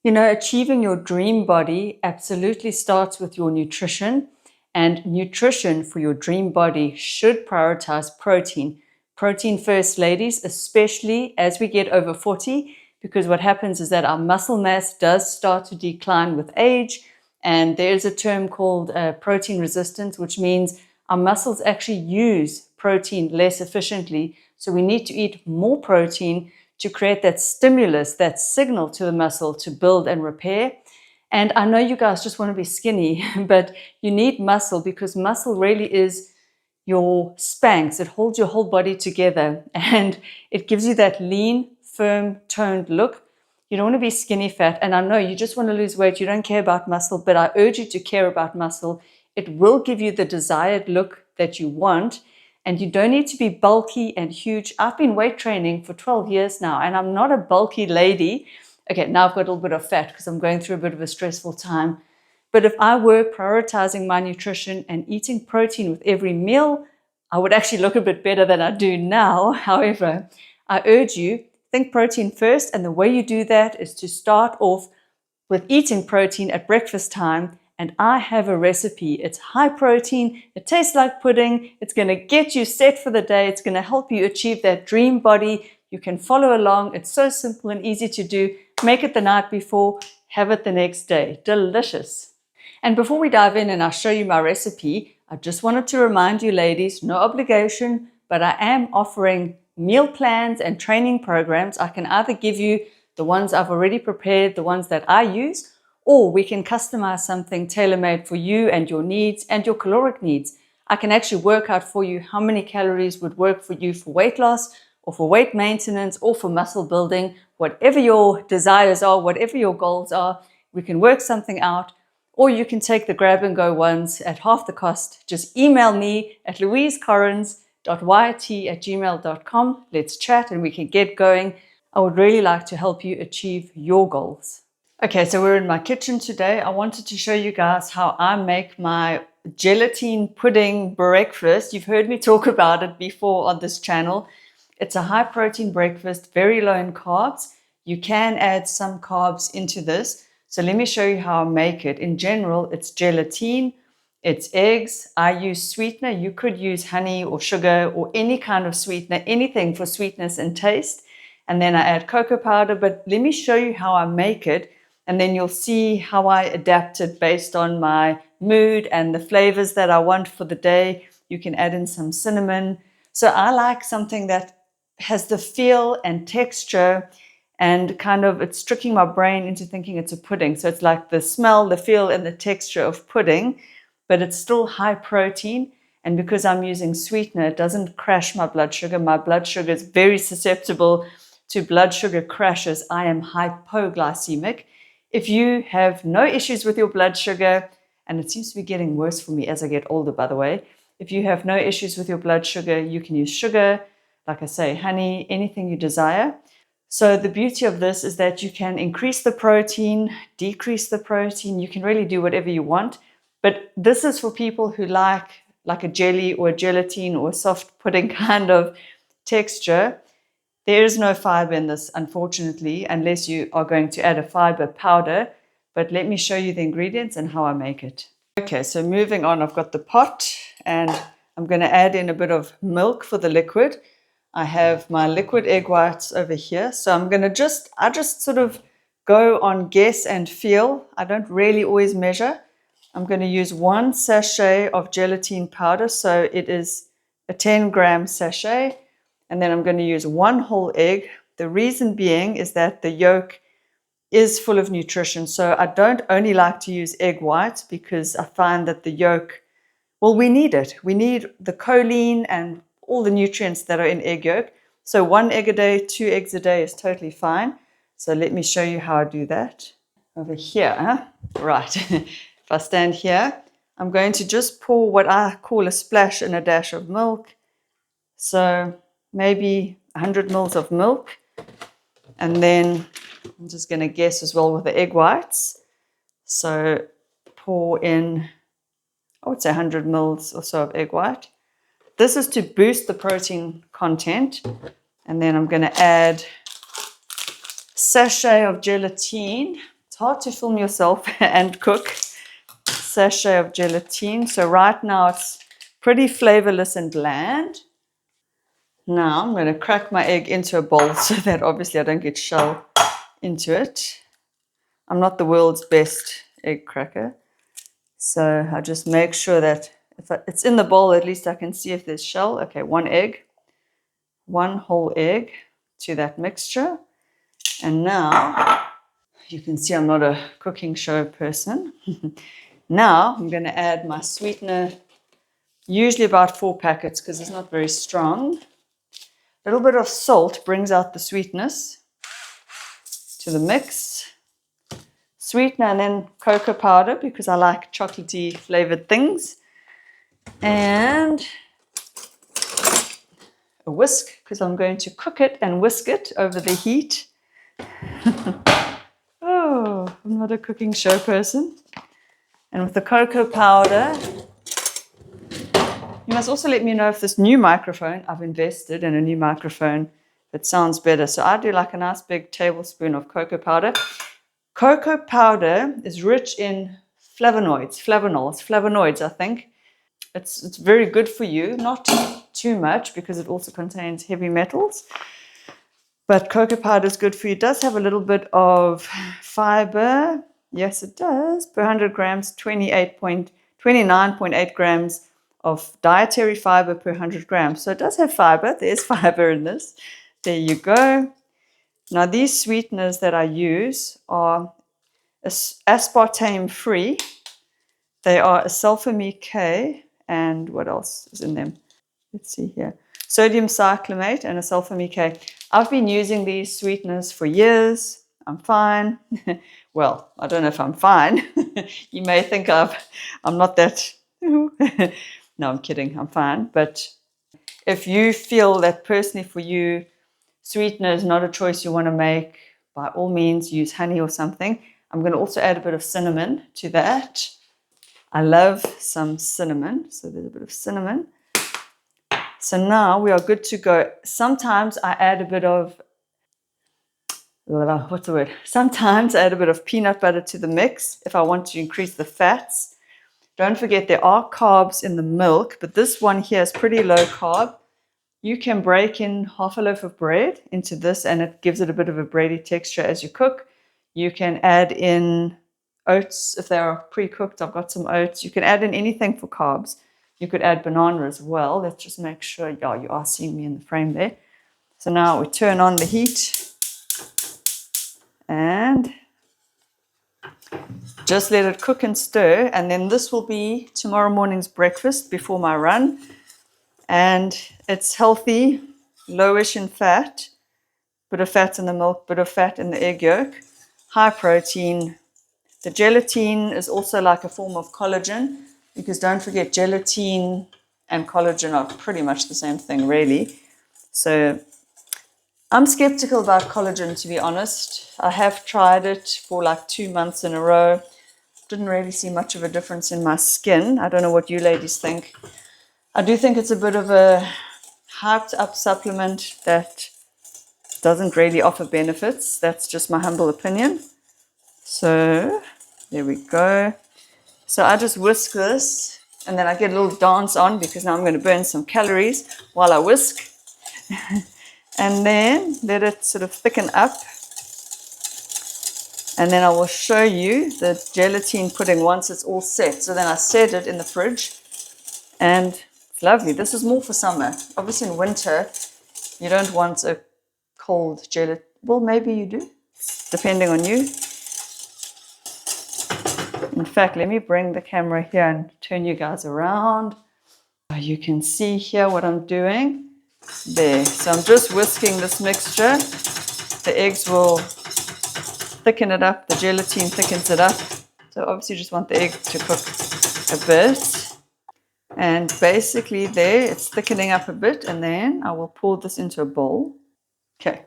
You know, achieving your dream body absolutely starts with your nutrition, and nutrition for your dream body should prioritize protein. Protein first, ladies, especially as we get over 40, because what happens is that our muscle mass does start to decline with age, and there's a term called protein resistance, which means our muscles actually use protein less efficiently. So we need to eat more protein to create that stimulus, that signal to the muscle to build and repair. And I know you guys just want to be skinny, but you need muscle because muscle really is your Spanx. It holds your whole body together and it gives you that lean, firm, toned look. You don't want to be skinny fat. And I know you just want to lose weight. You don't care about muscle, but I urge you to care about muscle. It will give you the desired look that you want. And you don't need to be bulky and huge. I've been weight training for 12 years now, and I'm not a bulky lady. Okay, now I've got a little bit of fat because I'm going through a bit of a stressful time. But if I were prioritizing my nutrition and eating protein with every meal, I would actually look a bit better than I do now. However, I urge you, think protein first. And the way you do that is to start off with eating protein at breakfast time. And I have a recipe. It's high protein. It tastes like pudding. It's going to get you set for the day. It's going to help you achieve that dream body. You can follow along. It's so simple and easy to do. Make it the night before. Have it the next day. Delicious. And before we dive in and I show you my recipe, I just wanted to remind you ladies, no obligation, but I am offering meal plans and training programs. I can either give you the ones I've already prepared, the ones that I use, or we can customize something tailor-made for you and your needs and your caloric needs. I can actually work out for you how many calories would work for you for weight loss or for weight maintenance or for muscle building. Whatever your desires are, whatever your goals are, we can work something out. Or you can take the grab-and-go ones at half the cost. Just email me at louisecorrins.yt@gmail.com. Let's chat and we can get going. I would really like to help you achieve your goals. Okay, so we're in my kitchen today. I wanted to show you guys how I make my gelatine pudding breakfast. You've heard me talk about it before on this channel. It's a high protein breakfast, very low in carbs. You can add some carbs into this. So let me show you how I make it. In general, it's gelatine, it's eggs. I use sweetener. You could use honey or sugar or any kind of sweetener, anything for sweetness and taste. And then I add cocoa powder, but let me show you how I make it. And then you'll see how I adapt it based on my mood and the flavors that I want for the day. You can add in some cinnamon. So I like something that has the feel and texture and kind of, it's tricking my brain into thinking it's a pudding. So it's like the smell, the feel, and the texture of pudding, but it's still high protein. And because I'm using sweetener, it doesn't crash my blood sugar. My blood sugar is very susceptible to blood sugar crashes. I am hypoglycemic. If you have no issues with your blood sugar, and it seems to be getting worse for me as I get older, by the way, if you have no issues with your blood sugar, you can use sugar, like I say, honey, anything you desire. So the beauty of this is that you can increase the protein, decrease the protein. You can really do whatever you want. But this is for people who like a jelly or a gelatine or a soft pudding kind of texture. There is no fiber in this, unfortunately, unless you are going to add a fiber powder. But let me show you the ingredients and how I make it. Okay, so moving on, I've got the pot and I'm going to add in a bit of milk for the liquid. I have my liquid egg whites over here. So I'm going to I just sort of go on guess and feel. I don't really always measure. I'm going to use 1 sachet of gelatine powder. So it is a 10-gram sachet. And then I'm going to use 1 whole egg. The reason being is that the yolk is full of nutrition. So I don't only like to use egg whites because I find that the yolk, well, we need it. We need the choline and all the nutrients that are in egg yolk. So 1 egg a day, 2 eggs a day is totally fine. So let me show you how I do that. Over here, right. If I stand here, I'm going to just pour what I call a splash and a dash of milk. So maybe 100 mils of milk. And then I'm just going to guess as well with the egg whites. So pour in, I would say 100 mils or so of egg white. This is to boost the protein content. And then I'm going to add sachet of gelatine. It's hard to film yourself and cook. Sachet of gelatin. So right now it's pretty flavorless and bland. Now I'm going to crack my egg into a bowl so that obviously I don't get shell into it. I'm not the world's best egg cracker. So I just make sure that if it's in the bowl, at least I can see if there's shell. Okay, one egg, one whole egg to that mixture. And now you can see I'm not a cooking show person. Now I'm going to add my sweetener, usually about 4 packets because it's not very strong. A little bit of salt brings out the sweetness to the mix. Sweetener and then cocoa powder because I like chocolatey flavored things. And a whisk because I'm going to cook it and whisk it over the heat. Oh, I'm not a cooking show person. And with the cocoa powder, you must also let me know if this new microphone, I've invested in a new microphone, it sounds better. So I do like a nice big tablespoon of cocoa powder. Cocoa powder is rich in flavonoids, I think. It's very good for you, not too much because it also contains heavy metals. But cocoa powder is good for you. It does have a little bit of fiber. Yes, it does. Per 100 grams, 29.8 grams of dietary fiber per 100 grams. So it does have fiber. There's fiber in this. There you go. Now, these sweeteners that I use are aspartame free. They are a sulfamide K, and what else is in them? Let's see here. Sodium cyclamate and a sulfamide K. I've been using these sweeteners for years. I'm fine. Well, I don't know if I'm fine. You may think I'm not that. No, I'm kidding. I'm fine. But if you feel that personally for you, sweetener is not a choice you want to make, by all means, use honey or something. I'm going to also add a bit of cinnamon to that. I love some cinnamon. So there's a bit of cinnamon. So now we are good to go. Sometimes I add a bit of, Sometimes I add a bit of peanut butter to the mix if I want to increase the fats. Don't forget there are carbs in the milk, but this one here is pretty low carb. You can break in half a loaf of bread into this and it gives it a bit of a bready texture as you cook. You can add in oats if they are pre-cooked. I've got some oats. You can add in anything for carbs. You could add banana as well. Let's just make sure, yeah, you are seeing me in the frame there. So now we turn on the heat and just let it cook and stir. And then this will be tomorrow morning's breakfast before my run. And it's healthy, lowish in fat, bit of fat in the milk, bit of fat in the egg yolk, high protein. The gelatin is also like a form of collagen. Because don't forget, gelatin and collagen are pretty much the same thing, really. So I'm skeptical about collagen, to be honest. I have tried it for like 2 months in a row. Didn't really see much of a difference in my skin. I don't know what you ladies think. I do think it's a bit of a hyped up supplement that doesn't really offer benefits. That's just my humble opinion. So there we go. So I just whisk this and then I get a little dance on because now I'm going to burn some calories while I whisk. And then let it sort of thicken up. And then I will show you the gelatin pudding once it's all set. So then I set it in the fridge and it's lovely. This is more for summer. Obviously in winter, you don't want a cold gelatin. Well, maybe you do, depending on you. In fact, let me bring the camera here and turn you guys around. You can see here what I'm doing. There. So I'm just whisking this mixture. The eggs will thicken it up. The gelatin thickens it up. So obviously you just want the egg to cook a bit. And basically there, it's thickening up a bit. And then I will pour this into a bowl. Okay.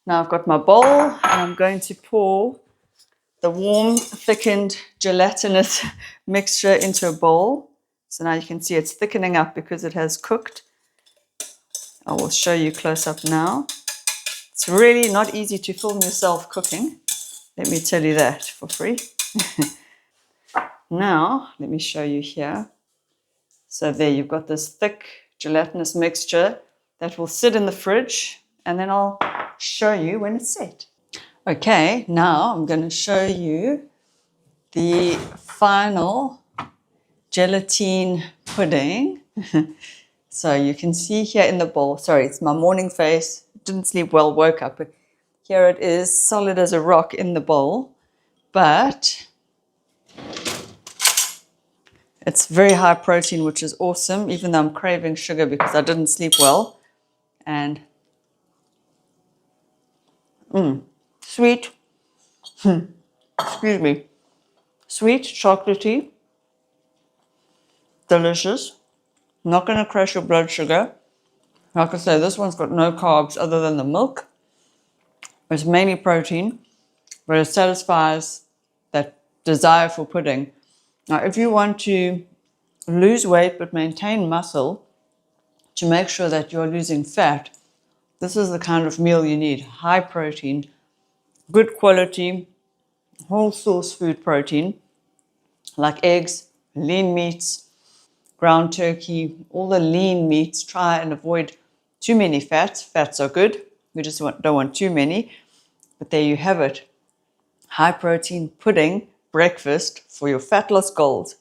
Now I've got my bowl and I'm going to pour the warm, thickened, gelatinous mixture into a bowl. So now you can see it's thickening up because it has cooked. I will show you close up now. It's really not easy to film yourself cooking. Let me tell you that for free. Now, let me show you here. So there you've got this thick gelatinous mixture that will sit in the fridge, and then I'll show you when it's set. Okay, now I'm going to show you the final gelatine pudding. So you can see here in the bowl, sorry, it's my morning face. Didn't sleep well, woke up, but here it is, solid as a rock in the bowl. But it's very high protein, which is awesome, even though I'm craving sugar because I didn't sleep well. And sweet, excuse me, sweet, chocolatey, delicious. Not going to crash your blood sugar. Like I say, this one's got no carbs other than the milk. It's mainly protein, but it satisfies that desire for pudding. Now, if you want to lose weight but maintain muscle, to make sure that you're losing fat, this is the kind of meal you need. High protein, good quality, whole source food protein, like eggs, lean meats, ground turkey, all the lean meats. Try and avoid too many fats. Fats are good. We just don't want too many. But there you have it. High protein pudding breakfast for your fat loss goals.